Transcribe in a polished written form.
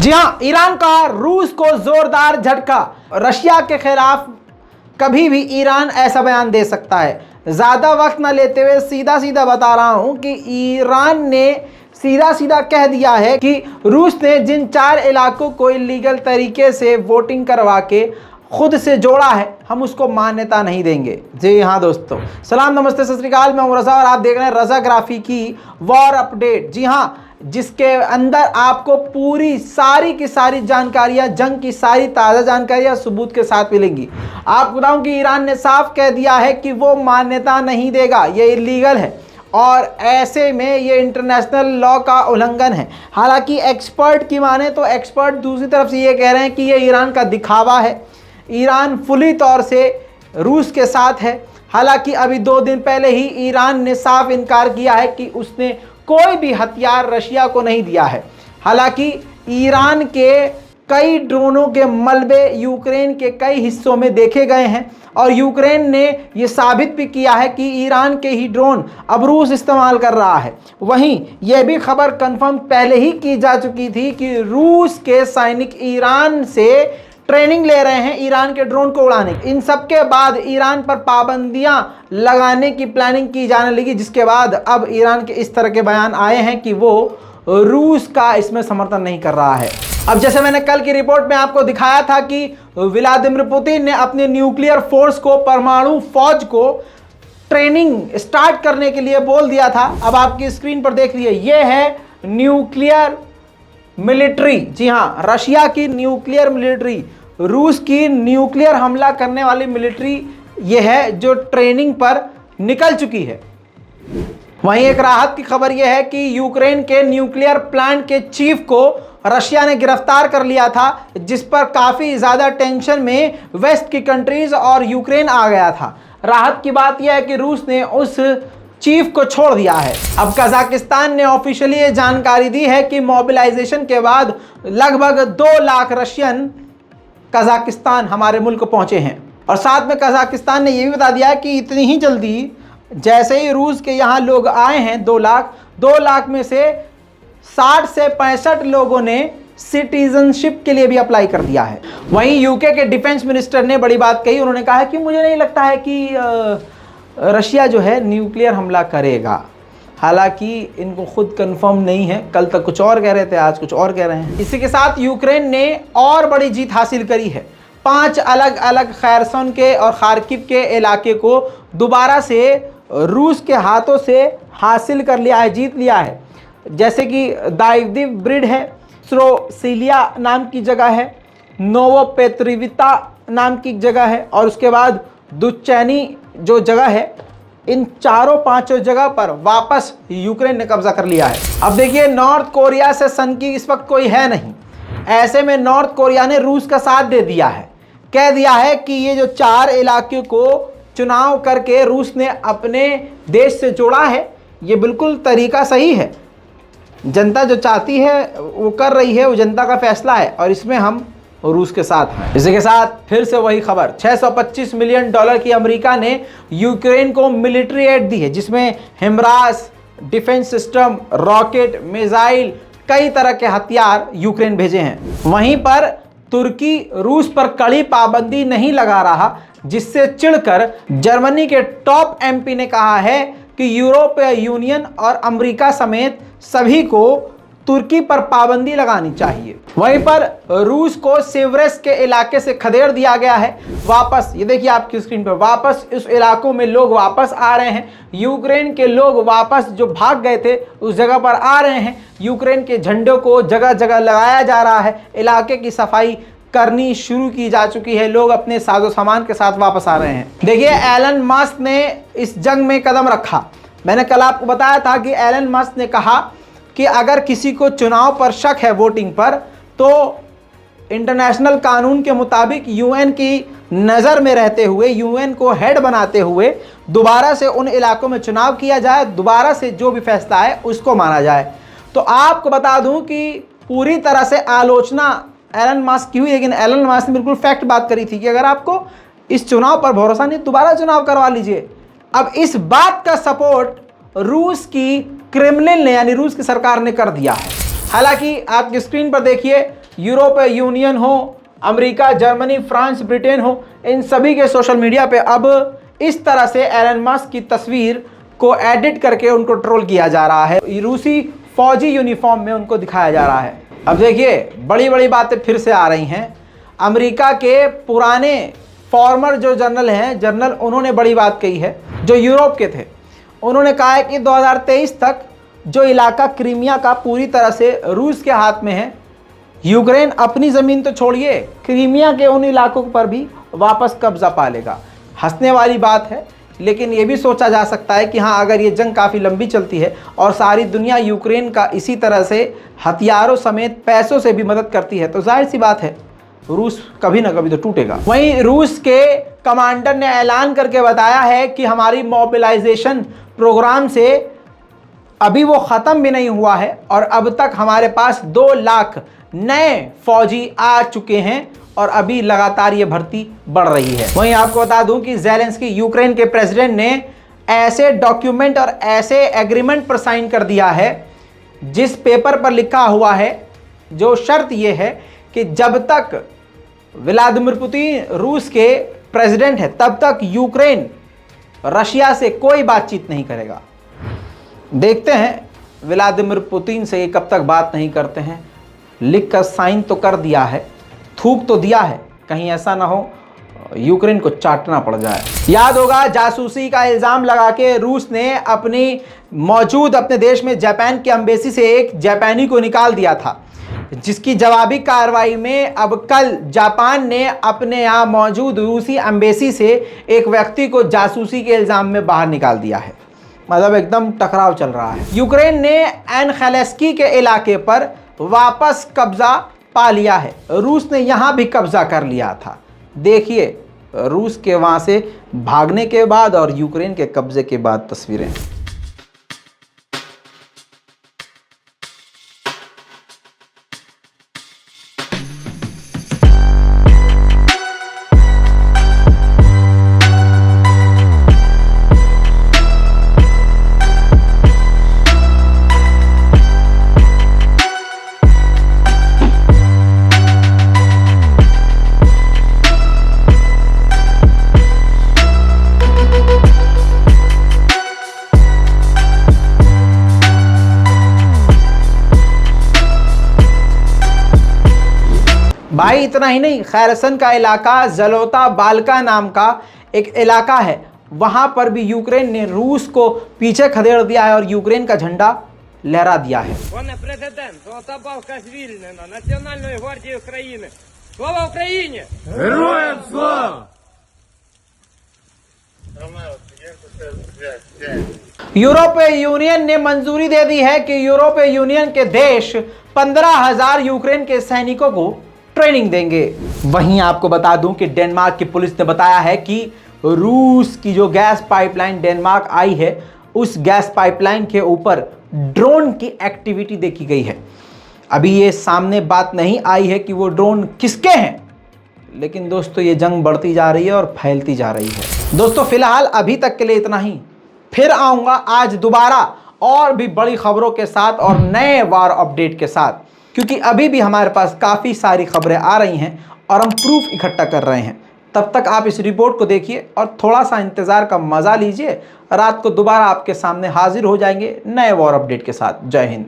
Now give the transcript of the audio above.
जी हां, ईरान का रूस को जोरदार झटका। रशिया के खिलाफ कभी भी ईरान ऐसा बयान दे सकता है। ज़्यादा वक्त ना लेते हुए सीधा सीधा बता रहा हूं कि ईरान ने सीधा सीधा कह दिया है कि रूस ने जिन 4 इलाकों को इलीगल तरीके से वोटिंग करवा के खुद से जोड़ा है, हम उसको मान्यता नहीं देंगे। जी हाँ दोस्तों, सलाम नमस्ते सत श्री अकाल, मैं हूं रज़ा और आप देख रहे हैं रज़ाग्राफी की वॉर अपडेट। जी हाँ, जिसके अंदर आपको पूरी सारी की सारी जानकारियां, जंग की सारी ताज़ा जानकारियां सबूत के साथ मिलेंगी। आपको बताऊं कि ईरान ने साफ कह दिया है कि वो मान्यता नहीं देगा, ये इलीगल है और ऐसे में ये इंटरनेशनल लॉ का उल्लंघन है। हालांकि एक्सपर्ट की माने तो एक्सपर्ट दूसरी तरफ से ये कह रहे हैं कि ये ईरान का दिखावा है, ईरान फुली तौर से रूस के साथ है। हालांकि अभी 2 दिन पहले ही ईरान ने साफ इनकार किया है कि उसने कोई भी हथियार रशिया को नहीं दिया है। हालांकि ईरान के कई ड्रोनों के मलबे यूक्रेन के कई हिस्सों में देखे गए हैं और यूक्रेन ने यह साबित भी किया है कि ईरान के ही ड्रोन अब रूस इस्तेमाल कर रहा है। वहीं यह भी खबर कंफर्म पहले ही की जा चुकी थी कि रूस के सैनिक ईरान से ट्रेनिंग ले रहे हैं ईरान के ड्रोन को उड़ाने। इन सब के बाद ईरान पर पाबंदियां लगाने की प्लानिंग की जाने लगी, जिसके बाद अब ईरान के इस तरह के बयान आए हैं कि वो रूस का इसमें समर्थन नहीं कर रहा है। अब जैसे मैंने कल की रिपोर्ट में आपको दिखाया था कि व्लादिमीर पुतिन ने अपने न्यूक्लियर फोर्स को, परमाणु फौज को ट्रेनिंग स्टार्ट करने के लिए बोल दिया था। अब आपकी स्क्रीन पर देख लीजिए, ये है न्यूक्लियर मिलिट्री। जी हाँ, रशिया की न्यूक्लियर मिलिट्री, रूस की न्यूक्लियर हमला करने वाली मिलिट्री ये है जो ट्रेनिंग पर निकल चुकी है। वहीं एक राहत की खबर यह है कि यूक्रेन के न्यूक्लियर प्लांट के चीफ को रशिया ने गिरफ्तार कर लिया था, जिस पर काफ़ी ज़्यादा टेंशन में वेस्ट की कंट्रीज और यूक्रेन आ गया था। राहत की बात यह है कि रूस ने उस चीफ को छोड़ दिया है। अब कजाकिस्तान ने ऑफिशियली ये जानकारी दी है कि मोबिलाइजेशन के बाद लगभग 2 लाख रशियन कजाकिस्तान हमारे मुल्क पहुंचे हैं। और साथ में कजाकिस्तान ने यह भी बता दिया है कि इतनी ही जल्दी जैसे ही रूस के यहाँ लोग आए हैं 2 लाख में से 60 से 65 लोगों ने सिटीजनशिप के लिए भी अप्लाई कर दिया है। वहीं यूके के डिफेंस मिनिस्टर ने बड़ी बात कही, उन्होंने कहा है कि मुझे नहीं लगता है कि रशिया जो है न्यूक्लियर हमला करेगा। हालांकि इनको खुद कंफर्म नहीं है, कल तक कुछ और कह रहे थे, आज कुछ और कह रहे हैं। इसी के साथ यूक्रेन ने और बड़ी जीत हासिल करी है। 5 अलग अलग खैरसन के और खार्किव के इलाके को दोबारा से रूस के हाथों से हासिल कर लिया है, जीत लिया है। जैसे कि दाइवदिव ब्रिड है, स्रोसिलिया नाम की जगह है, नोवोपेत्रिविता नाम की जगह है और उसके बाद दुचैनी जो जगह है, इन 4-5 जगह पर वापस यूक्रेन ने कब्जा कर लिया है। अब देखिए, नॉर्थ कोरिया से सनकी इस वक्त कोई है नहीं। ऐसे में नॉर्थ कोरिया ने रूस का साथ दे दिया है, कह दिया है कि ये जो 4 इलाके को चुनाव करके रूस ने अपने देश से जोड़ा है, ये बिल्कुल तरीका सही है। जनता जो चाहती है वो कर रही है, वो जनता का फैसला है और इसमें हम रूस के साथ हैं। इसी के साथ फिर से वही खबर, $625 मिलियन की अमेरिका ने यूक्रेन को मिलिट्री एड दी है, जिसमें हिमरास, डिफेंस सिस्टम, रॉकेट, मिसाइल, कई तरह के हथियार यूक्रेन भेजे हैं। वहीं पर तुर्की रूस पर कड़ी पाबंदी नहीं लगा रहा, जिससे चिढ़कर जर्मनी के टॉप एमपी ने कहा है कि यूरोपीय यूनियन और अमेरिका समेत सभी को तुर्की पर पाबंदी लगानी चाहिए। वहीं पर रूस को सिवरेस के इलाके से खदेड़ दिया गया है वापस। ये देखिए आपकी स्क्रीन पर, वापस इस इलाकों में लोग वापस आ रहे हैं। यूक्रेन के लोग वापस जो भाग गए थे उस जगह पर आ रहे हैं। यूक्रेन के झंडों को जगह जगह लगाया जा रहा है। इलाके की सफाई करनी शुरू की जा चुकी है। लोग अपने साजो सामान के साथ वापस आ रहे हैं। देखिए, एलन मस्क ने इस जंग में कदम रखा। मैंने कल आपको बताया था कि एलन मस्क ने कहा कि अगर किसी को चुनाव पर शक है, वोटिंग पर, तो इंटरनेशनल कानून के मुताबिक यूएन की नज़र में रहते हुए, यूएन को हेड बनाते हुए दोबारा से उन इलाकों में चुनाव किया जाए, दोबारा से जो भी फैसला है उसको माना जाए। तो आपको बता दूं कि पूरी तरह से आलोचना एलन मस्क की हुई, लेकिन एलन मस्क ने बिल्कुल फैक्ट बात करी थी कि अगर आपको इस चुनाव पर भरोसा नहीं, दोबारा चुनाव करवा लीजिए। अब इस बात का सपोर्ट रूस की क्रेमलिन ने, यानी रूस की सरकार ने कर दिया है। हालांकि आपकी स्क्रीन पर देखिए, यूरोपीय यूनियन हो, अमेरिका, जर्मनी, फ्रांस, ब्रिटेन हो, इन सभी के सोशल मीडिया पे अब इस तरह से एलन मस्क की तस्वीर को एडिट करके उनको ट्रोल किया जा रहा है। रूसी फौजी यूनिफॉर्म में उनको दिखाया जा रहा है। अब देखिए, बड़ी बड़ी बातें फिर से आ रही हैं। अमेरिका के पुराने फॉर्मर जो जनरल हैं, जनरल, उन्होंने बड़ी बात कही है, जो यूरोप के थे। उन्होंने कहा है कि 2023 तक जो इलाका क्रीमिया का पूरी तरह से रूस के हाथ में है, यूक्रेन अपनी ज़मीन तो छोड़िए, क्रीमिया के उन इलाकों पर भी वापस कब्जा पा लेगा। हंसने वाली बात है, लेकिन ये भी सोचा जा सकता है कि हाँ, अगर ये जंग काफ़ी लंबी चलती है और सारी दुनिया यूक्रेन का इसी तरह से हथियारों समेत पैसों से भी मदद करती है, तो जाहिर सी बात है रूस कभी ना कभी तो टूटेगा। वहीं रूस के कमांडर ने ऐलान करके बताया है कि हमारी मोबिलाइजेशन प्रोग्राम से अभी वो ख़त्म भी नहीं हुआ है और अब तक हमारे पास 2 लाख नए फौजी आ चुके हैं और अभी लगातार ये भर्ती बढ़ रही है। वहीं आपको बता दूं कि ज़ेलेंस्की, यूक्रेन के प्रेसिडेंट, ने ऐसे डॉक्यूमेंट और ऐसे एग्रीमेंट पर साइन कर दिया है जिस पेपर पर लिखा हुआ है, जो शर्त ये है कि जब तक व्लादिमीर पुतिन रूस के प्रेसिडेंट है तब तक यूक्रेन रशिया से कोई बातचीत नहीं करेगा। देखते हैं व्लादिमीर पुतिन से ये कब तक बात नहीं करते हैं। लिख कर साइन तो कर दिया है, थूक तो दिया है, कहीं ऐसा ना हो यूक्रेन को चाटना पड़ जाए। याद होगा, जासूसी का इल्ज़ाम लगा के रूस ने अपने देश में जापान के एम्बेसी से एक जापानी को निकाल दिया था, जिसकी जवाबी कार्रवाई में अब कल जापान ने अपने यहाँ मौजूद रूसी एम्बेसी से एक व्यक्ति को जासूसी के इल्ज़ाम में बाहर निकाल दिया है। मतलब एकदम टकराव चल रहा है। यूक्रेन ने एनखेलेस्की के इलाके पर वापस कब्जा पा लिया है। रूस ने यहाँ भी कब्जा कर लिया था। देखिए रूस के वहाँ से भागने के बाद और यूक्रेन के कब्जे के बाद तस्वीरें। भाई इतना ही नहीं, खैरसन का इलाका, जलोता बाल्का नाम का एक इलाका है, वहां पर भी यूक्रेन ने रूस को पीछे खदेड़ दिया है और यूक्रेन का झंडा लहरा दिया है। Пане президент, Золота Балка звільнена, Національної гвардії України. Слава Україні! Героям слава! यूरोपीय यूनियन ने मंजूरी दे दी है कि यूरोपीय यूनियन के देश 15,000 यूक्रेन के सैनिकों को ट्रेनिंग देंगे। वहीं आपको बता दूं कि डेनमार्क की पुलिस ने बताया है कि रूस की जो गैस पाइपलाइन डेनमार्क आई है, उस गैस पाइपलाइन के ऊपर ड्रोन की एक्टिविटी देखी गई है। अभी ये सामने बात नहीं आई है कि वो ड्रोन किसके हैं, लेकिन दोस्तों ये जंग बढ़ती जा रही है और फैलती जा रही है। दोस्तों फिलहाल अभी तक के लिए इतना ही। फिर आऊँगा आज दोबारा और भी बड़ी खबरों के साथ और नए वार अपडेट के साथ, क्योंकि अभी भी हमारे पास काफ़ी सारी खबरें आ रही हैं और हम प्रूफ इकट्ठा कर रहे हैं। तब तक आप इस रिपोर्ट को देखिए और थोड़ा सा इंतज़ार का मज़ा लीजिए। रात को दोबारा आपके सामने हाजिर हो जाएंगे नए वॉर अपडेट के साथ। जय हिंद।